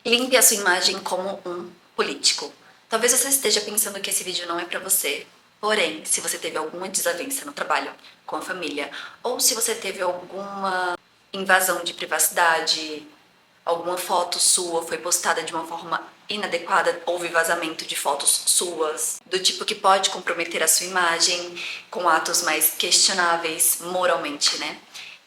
Limpe a sua imagem como um político. Talvez você esteja pensando que esse vídeo não é pra você. Porém, se você teve alguma desavença no trabalho, com a família, ou se você teve alguma invasão de privacidade, alguma foto sua foi postada de uma forma inadequada, houve vazamento de fotos suas, do tipo que pode comprometer a sua imagem com atos mais questionáveis moralmente, né?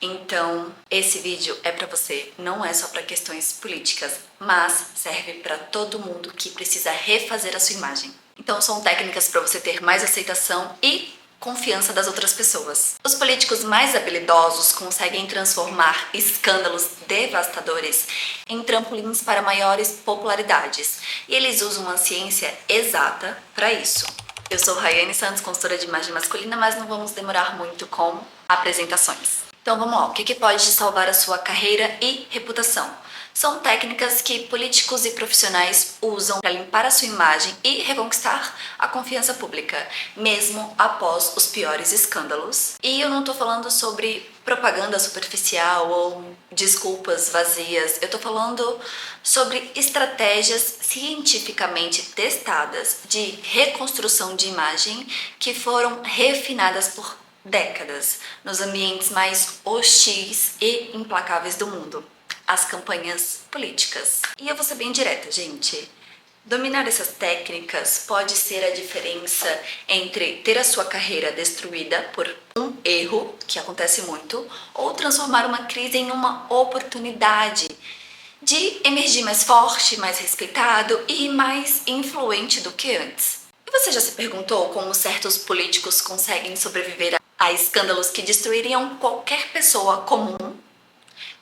Então, esse vídeo é pra você, não é só pra questões políticas, mas serve pra todo mundo que precisa refazer a sua imagem. Então, são técnicas pra você ter mais aceitação e confiança das outras pessoas. Os políticos mais habilidosos conseguem transformar escândalos devastadores em trampolins para maiores popularidades, e eles usam uma ciência exata para isso. Eu sou Rayane Santos, consultora de imagem masculina, mas não vamos demorar muito com apresentações. Então vamos lá, o que pode salvar a sua carreira e reputação? São técnicas que políticos e profissionais usam para limpar a sua imagem e reconquistar a confiança pública, mesmo após os piores escândalos. E eu não tô falando sobre propaganda superficial ou desculpas vazias, eu tô falando sobre estratégias cientificamente testadas de reconstrução de imagem que foram refinadas por décadas nos ambientes mais hostis e implacáveis do mundo, as campanhas políticas. E eu vou ser bem direta, gente. Dominar essas técnicas pode ser a diferença entre ter a sua carreira destruída por um erro, que acontece muito, ou transformar uma crise em uma oportunidade de emergir mais forte, mais respeitado e mais influente do que antes. E você já se perguntou como certos políticos conseguem sobreviver a escândalos que destruiriam qualquer pessoa comum?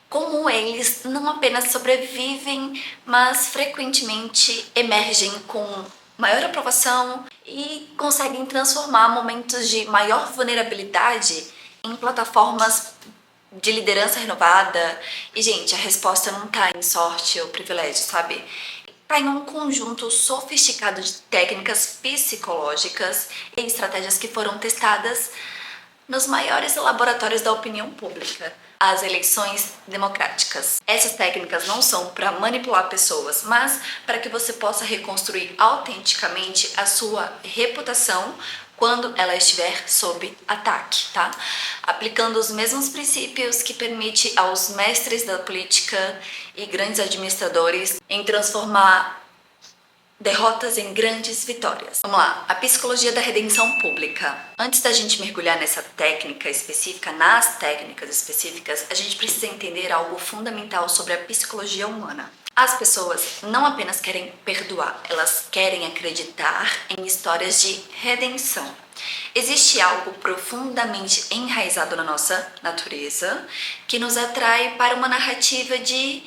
Como eles não apenas sobrevivem, mas frequentemente emergem com maior aprovação e conseguem transformar momentos de maior vulnerabilidade em plataformas de liderança renovada. E, gente, a resposta não tá em sorte ou privilégio, sabe? Tá em um conjunto sofisticado de técnicas psicológicas e estratégias que foram testadas nos maiores laboratórios da opinião pública, as eleições democráticas. Essas técnicas não são para manipular pessoas, mas para que você possa reconstruir autenticamente a sua reputação quando ela estiver sob ataque, tá? Aplicando os mesmos princípios que permite aos mestres da política e grandes administradores em transformar derrotas em grandes vitórias. Vamos lá, a psicologia da redenção pública. Antes da gente mergulhar nessa técnica específica, nas técnicas específicas, a gente precisa entender algo fundamental sobre a psicologia humana. As pessoas não apenas querem perdoar, elas querem acreditar em histórias de redenção. Existe algo profundamente enraizado na nossa natureza que nos atrai para uma narrativa de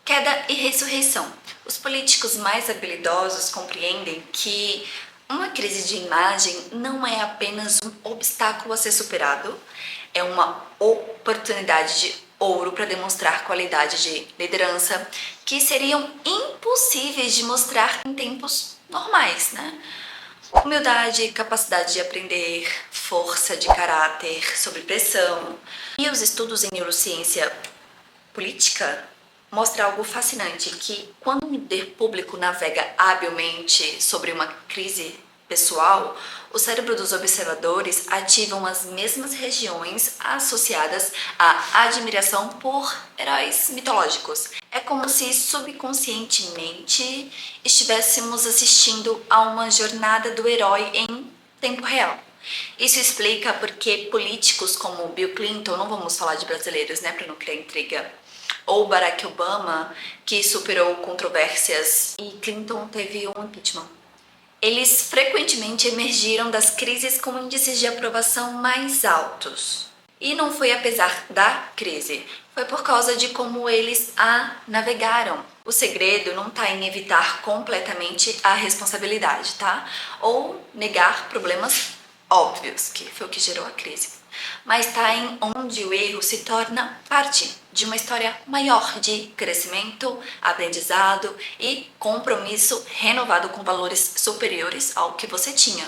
queda e ressurreição. Os políticos mais habilidosos compreendem que uma crise de imagem não é apenas um obstáculo a ser superado, é uma oportunidade de ouro para demonstrar qualidade de liderança que seriam impossíveis de mostrar em tempos normais, né? Humildade, capacidade de aprender, força de caráter, sob pressão. E os estudos em neurociência política mostra algo fascinante, que quando um líder público navega habilmente sobre uma crise pessoal, o cérebro dos observadores ativam as mesmas regiões associadas à admiração por heróis mitológicos. É como se subconscientemente estivéssemos assistindo a uma jornada do herói em tempo real. Isso explica porque políticos como Bill Clinton, não vamos falar de brasileiros, né, para não criar intriga, ou Barack Obama, que superou controvérsias e Clinton teve um impeachment. Eles frequentemente emergiram das crises com índices de aprovação mais altos. E não foi apesar da crise, foi por causa de como eles a navegaram. O segredo não está em evitar completamente a responsabilidade, tá? Ou negar problemas óbvios, que foi o que gerou a crise. Mas está em onde o erro se torna parte de uma história maior de crescimento, aprendizado e compromisso renovado com valores superiores ao que você tinha.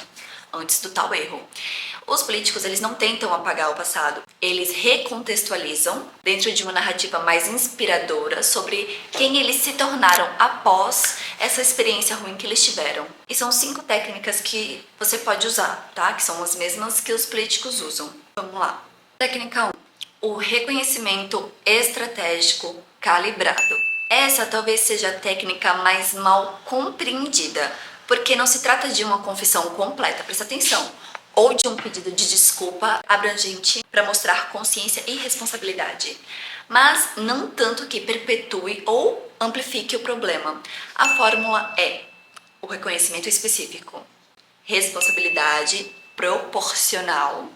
antes do tal erro. Os políticos, eles não tentam apagar o passado, eles recontextualizam dentro de uma narrativa mais inspiradora sobre quem eles se tornaram após essa experiência ruim que eles tiveram. E são 5 técnicas que você pode usar, tá? Que são as mesmas que os políticos usam. Vamos lá. Técnica 1. O reconhecimento estratégico calibrado. Essa talvez seja a técnica mais mal compreendida, porque não se trata de uma confissão completa, presta atenção, ou de um pedido de desculpa abrangente para mostrar consciência e responsabilidade, mas não tanto que perpetue ou amplifique o problema. A fórmula é o reconhecimento específico, responsabilidade proporcional,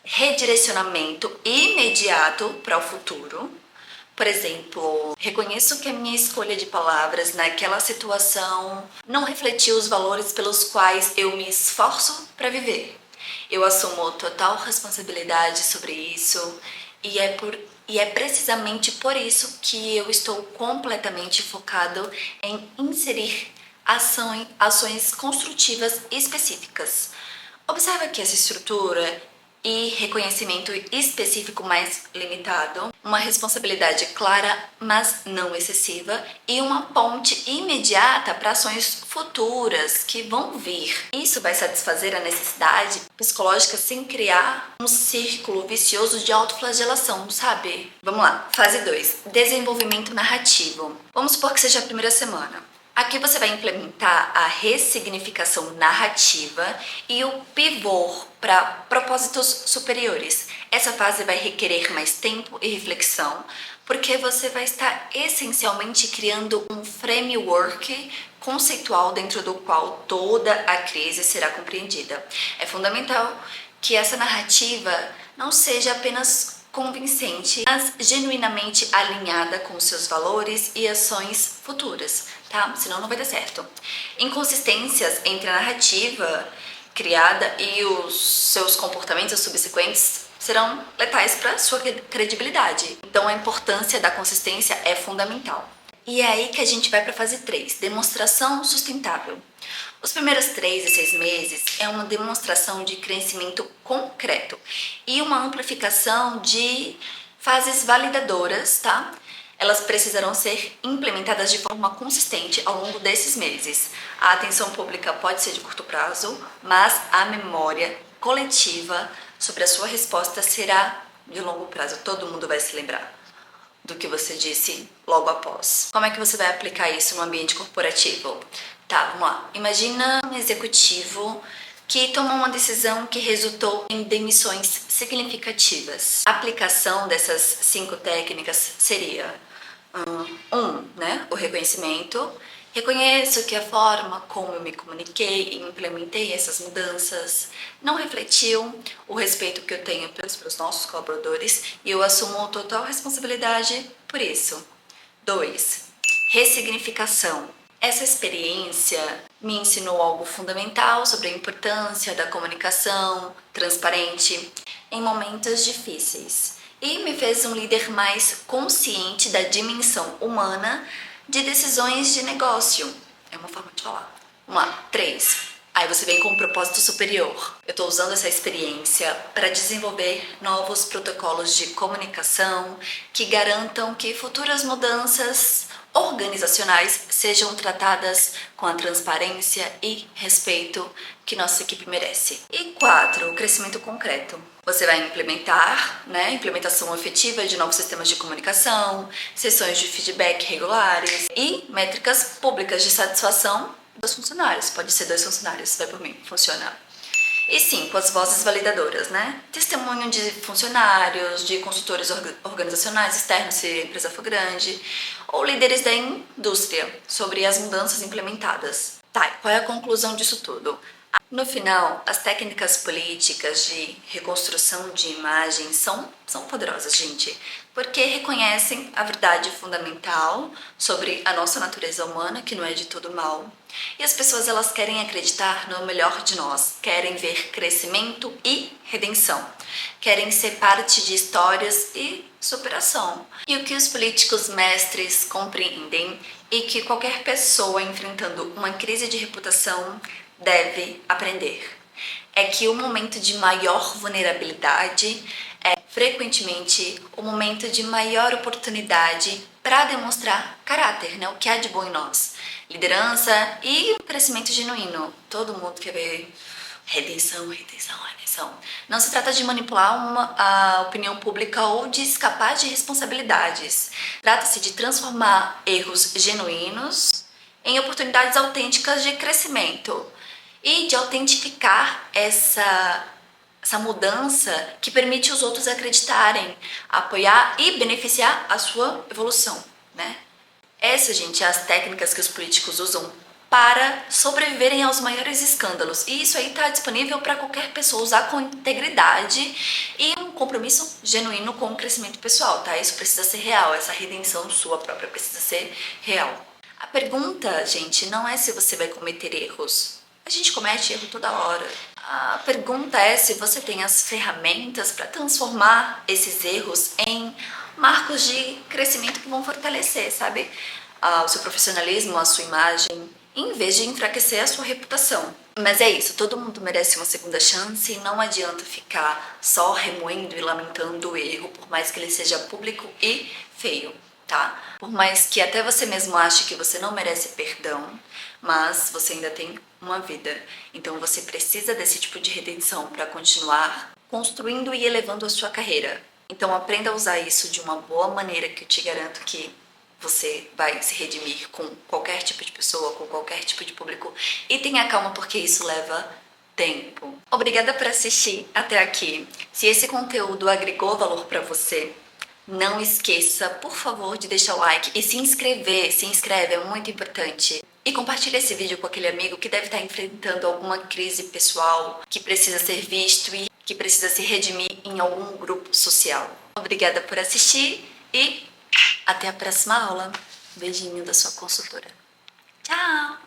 redirecionamento imediato para o futuro. Por exemplo, reconheço que a minha escolha de palavras naquela situação não refletiu os valores pelos quais eu me esforço para viver. Eu assumo total responsabilidade sobre isso e é precisamente por isso que eu estou completamente focado em inserir ações construtivas específicas. Observa que essa estrutura e reconhecimento específico mais limitado, uma responsabilidade clara, mas não excessiva, e uma ponte imediata para ações futuras que vão vir. Isso vai satisfazer a necessidade psicológica sem criar um círculo vicioso de autoflagelação, sabe? Vamos lá. Fase 2. Desenvolvimento narrativo. Vamos supor que seja a primeira semana. Aqui você vai implementar a ressignificação narrativa e o pivô para propósitos superiores. Essa fase vai requerer mais tempo e reflexão, porque você vai estar essencialmente criando um framework conceitual dentro do qual toda a crise será compreendida. É fundamental que essa narrativa não seja apenas convincente, mas genuinamente alinhada com seus valores e ações futuras, tá? Senão não vai dar certo. Inconsistências entre a narrativa criada e os seus comportamentos subsequentes serão letais para sua credibilidade. Então a importância da consistência é fundamental. E é aí que a gente vai para a fase 3, demonstração sustentável. Os primeiros 3 e 6 meses é uma demonstração de crescimento concreto e uma amplificação de fases validadoras, tá? Elas precisarão ser implementadas de forma consistente ao longo desses meses. A atenção pública pode ser de curto prazo, mas a memória coletiva sobre a sua resposta será de longo prazo. Todo mundo vai se lembrar do que você disse logo após. Como é que você vai aplicar isso no ambiente corporativo? Tá, vamos lá. Imagina um executivo que tomou uma decisão que resultou em demissões significativas. A aplicação dessas 5 técnicas seria o reconhecimento. Reconheço que a forma como eu me comuniquei e implementei essas mudanças não refletiu o respeito que eu tenho pelos nossos colaboradores e eu assumo total responsabilidade por isso. 2. Ressignificação. Essa experiência me ensinou algo fundamental sobre a importância da comunicação transparente em momentos difíceis e me fez um líder mais consciente da dimensão humana de decisões de negócio. É uma forma de falar. Vamos lá. 3. Aí você vem com um propósito superior. Eu estou usando essa experiência para desenvolver novos protocolos de comunicação que garantam que futuras mudanças organizacionais sejam tratadas com a transparência e respeito que nossa equipe merece. E 4, o crescimento concreto. Você vai implementar, implementação efetiva de novos sistemas de comunicação, sessões de feedback regulares e métricas públicas de satisfação dos funcionários. Pode ser 2 funcionários, vai por mim, funciona. E 5, as vozes validadoras, Testemunho de funcionários, de consultores organizacionais externos, se a empresa for grande, ou líderes da indústria sobre as mudanças implementadas. Tá, qual é a conclusão disso tudo? No final, as técnicas políticas de reconstrução de imagem são poderosas, gente, porque reconhecem a verdade fundamental sobre a nossa natureza humana, que não é de todo mal. E as pessoas, elas querem acreditar no melhor de nós, querem ver crescimento e redenção, querem ser parte de histórias e superação. E o que os políticos mestres compreendem é que qualquer pessoa enfrentando uma crise de reputação deve aprender é que o momento de maior vulnerabilidade é frequentemente o momento de maior oportunidade para demonstrar caráter, né? O que há de bom em nós. Liderança e um crescimento genuíno. Todo mundo quer ver redenção, redenção, redenção. Não se trata de manipular a opinião pública ou de escapar de responsabilidades. Trata-se de transformar erros genuínos em oportunidades autênticas de crescimento e de autentificar essa mudança que permite os outros acreditarem, apoiar e beneficiar a sua evolução, né? Essas, gente, as técnicas que os políticos usam para sobreviverem aos maiores escândalos. E isso aí está disponível para qualquer pessoa usar com integridade e um compromisso genuíno com o crescimento pessoal, tá? Isso precisa ser real, essa redenção sua própria precisa ser real. A pergunta, gente, não é se você vai cometer erros. A gente comete erro toda hora. A pergunta é se você tem as ferramentas para transformar esses erros em marcos de crescimento que vão fortalecer, sabe? O seu profissionalismo, a sua imagem, em vez de enfraquecer a sua reputação. Mas é isso, todo mundo merece uma segunda chance e não adianta ficar só remoendo e lamentando o erro, por mais que ele seja público e feio, tá? Por mais que até você mesmo ache que você não merece perdão, mas você ainda tem uma vida. Então você precisa desse tipo de redenção para continuar construindo e elevando a sua carreira. Então aprenda a usar isso de uma boa maneira, que eu te garanto que você vai se redimir com qualquer tipo de pessoa, com qualquer tipo de público. E tenha calma, porque isso leva tempo. Obrigada por assistir até aqui. Se esse conteúdo agregou valor para você, não esqueça, por favor, de deixar o like e se inscrever. Se inscreve, é muito importante. E compartilhe esse vídeo com aquele amigo que deve estar enfrentando alguma crise pessoal, que precisa ser visto e que precisa se redimir em algum grupo social. Obrigada por assistir e até a próxima aula. Beijinho da sua consultora. Tchau!